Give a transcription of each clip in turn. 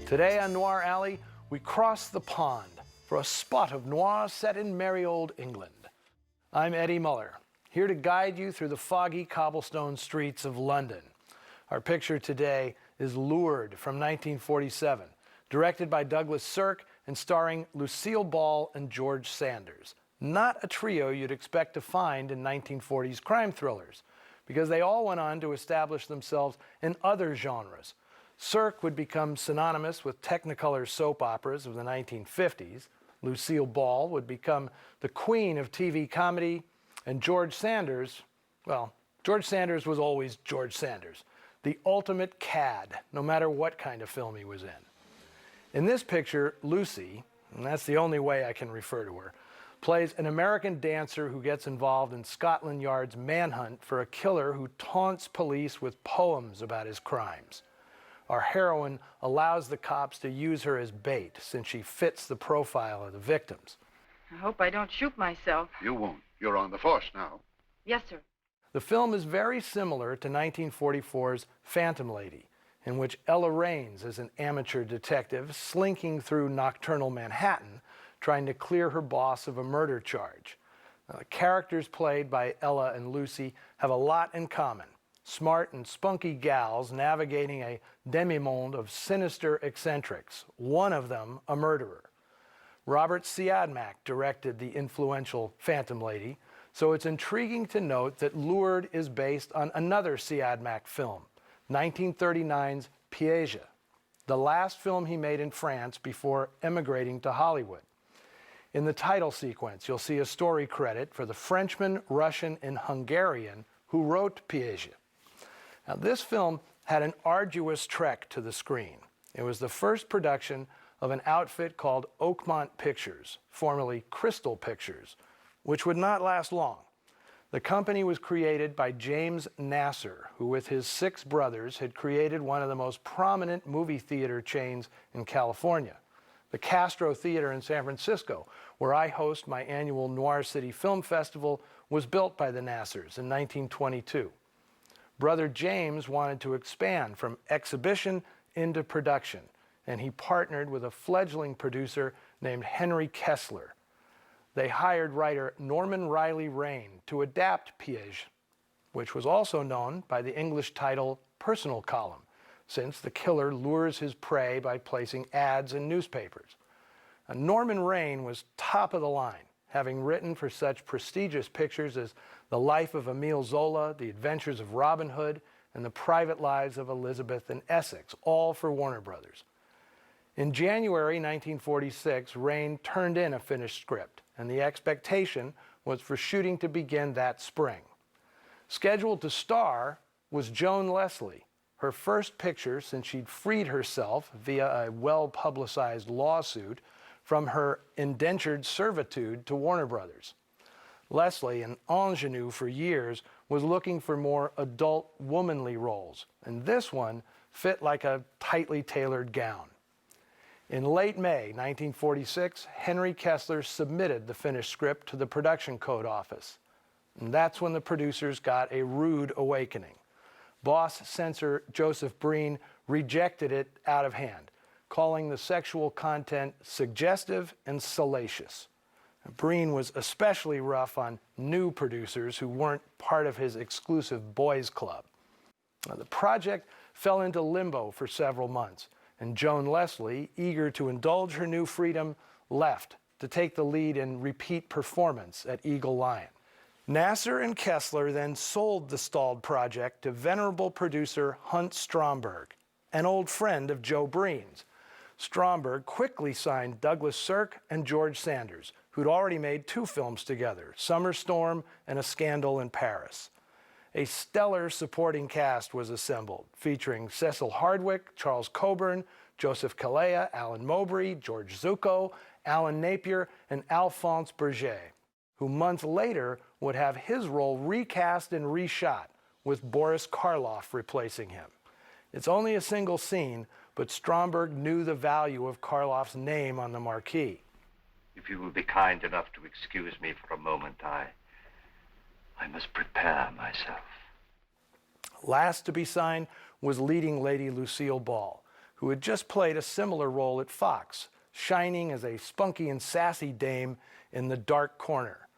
Today on Noir Alley, we cross the pond for a spot of noir set in merry old England. I'm Eddie Muller, here to guide you through the foggy cobblestone streets of London. Our picture today is Lured from 1947, directed by Douglas Sirk and starring Lucille Ball and George Sanders. Not a trio you'd expect to find in 1940s crime thrillers, because they all went on to establish themselves in other genres. Sirk would become synonymous with Technicolor soap operas of the 1950s. Lucille Ball would become the queen of TV comedy. And George Sanders, well, George Sanders was always George Sanders, the ultimate cad, no matter what kind of film he was in. In this picture, Lucy, and that's the only way I can refer to her, plays an American dancer who gets involved in Scotland Yard's manhunt for a killer who taunts police with poems about his crimes. Our heroine allows the cops to use her as bait since she fits the profile of the victims. I hope I don't shoot myself. You won't. You're on the force now. Yes, sir. The film is very similar to 1944's Phantom Lady, in which Ella Raines is an amateur detective slinking through nocturnal Manhattan, trying to clear her boss of a murder charge. Now, the characters played by Ella and Lucy have a lot in common. Smart and spunky gals navigating a demi-monde of sinister eccentrics, one of them a murderer. Robert Siodmak directed the influential Phantom Lady, so it's intriguing to note that Lured is based on another Siodmak film, 1939's Piège, the last film he made in France before emigrating to Hollywood. In the title sequence, you'll see a story credit for the Frenchman, Russian, and Hungarian who wrote Piège. Now, this film had an arduous trek to the screen. It was the first production of an outfit called Oakmont Pictures, formerly Crystal Pictures, which would not last long. The company was created by James Nasser, who with his 6 brothers had created one of the most prominent movie theater chains in California, the Castro Theater in San Francisco, where I host my annual Noir City Film Festival, was built by the Nassers in 1922. Brother James wanted to expand from exhibition into production, and he partnered with a fledgling producer named Henry Kessler. They hired writer Norman Riley Raine to adapt Piège, which was also known by the English title Personal Column, since the killer lures his prey by placing ads in newspapers. Norman Raine was top of the line, having written for such prestigious pictures as The Life of Emile Zola, The Adventures of Robin Hood, and The Private Lives of Elizabeth and Essex, all for Warner Brothers. In January 1946, Raine turned in a finished script, and the expectation was for shooting to begin that spring. Scheduled to star was Joan Leslie, her first picture since she'd freed herself via a well-publicized lawsuit from her indentured servitude to Warner Brothers. Leslie, an ingenue for years, was looking for more adult, womanly roles, and this one fit like a tightly tailored gown. In late May 1946, Henry Kessler submitted the finished script to the Production Code Office, and that's when the producers got a rude awakening. Boss censor Joseph Breen rejected it out of hand, calling the sexual content suggestive and salacious. Breen was especially rough on new producers who weren't part of his exclusive boys' club. The project fell into limbo for several months, and Joan Leslie, eager to indulge her new freedom, left to take the lead in repeat performance at Eagle Lion. Nasser and Kessler then sold the stalled project to venerable producer Hunt Stromberg, an old friend of Joe Breen's. Stromberg quickly signed Douglas Sirk and George Sanders, who'd already made 2 films together, Summer Storm and A Scandal in Paris. A stellar supporting cast was assembled, featuring Cecil Hardwick, Charles Coburn, Joseph Calleja, Alan Mowbray, George Zucco, Alan Napier, and Alphonse Berger, who months later would have his role recast and reshot, with Boris Karloff replacing him. It's only a single scene, but Stromberg knew the value of Karloff's name on the marquee. If you will be kind enough to excuse me for a moment, I must prepare myself. Last to be signed was leading lady Lucille Ball, who had just played a similar role at Fox, shining as a spunky and sassy dame in The Dark Corner.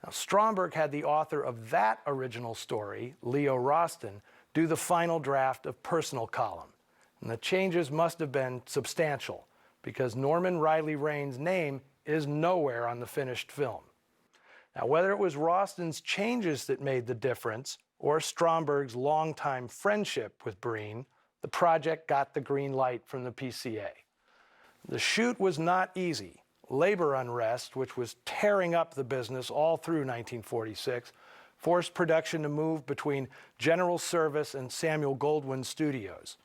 Now, Stromberg had the author of that original story, Leo Roston, do the final draft of Personal Column. And the changes must have been substantial, because Norman Riley Raines' name is nowhere on the finished film. Now, whether it was Roston's changes that made the difference, or Stromberg's longtime friendship with Breen, the project got the green light from the PCA. The shoot was not easy. Labor unrest, which was tearing up the business all through 1946, forced production to move between General Service and Samuel Goldwyn Studios.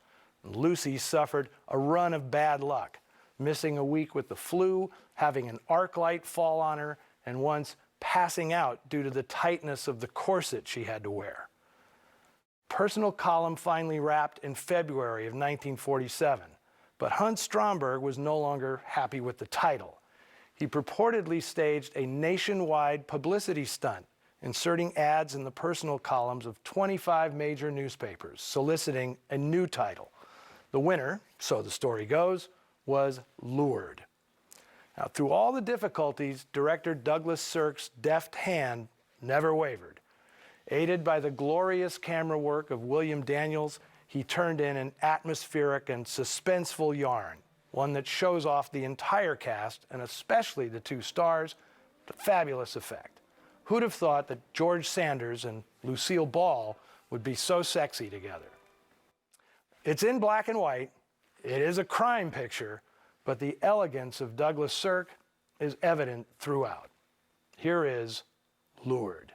And Lucy suffered a run of bad luck, missing a week with the flu, having an arc light fall on her, and once passing out due to the tightness of the corset she had to wear. Personal Column finally wrapped in February of 1947, but Hunt Stromberg was no longer happy with the title. He purportedly staged a nationwide publicity stunt, inserting ads in the personal columns of 25 major newspapers, soliciting a new title. The winner, so the story goes, was Lured. Now, through all the difficulties, director Douglas Sirk's deft hand never wavered. Aided by the glorious camera work of William Daniels, he turned in an atmospheric and suspenseful yarn, one that shows off the entire cast, and especially the two stars, to fabulous effect. Who'd have thought that George Sanders and Lucille Ball would be so sexy together? It's in black and white, it is a crime picture, but the elegance of Douglas Sirk is evident throughout. Here is Lured.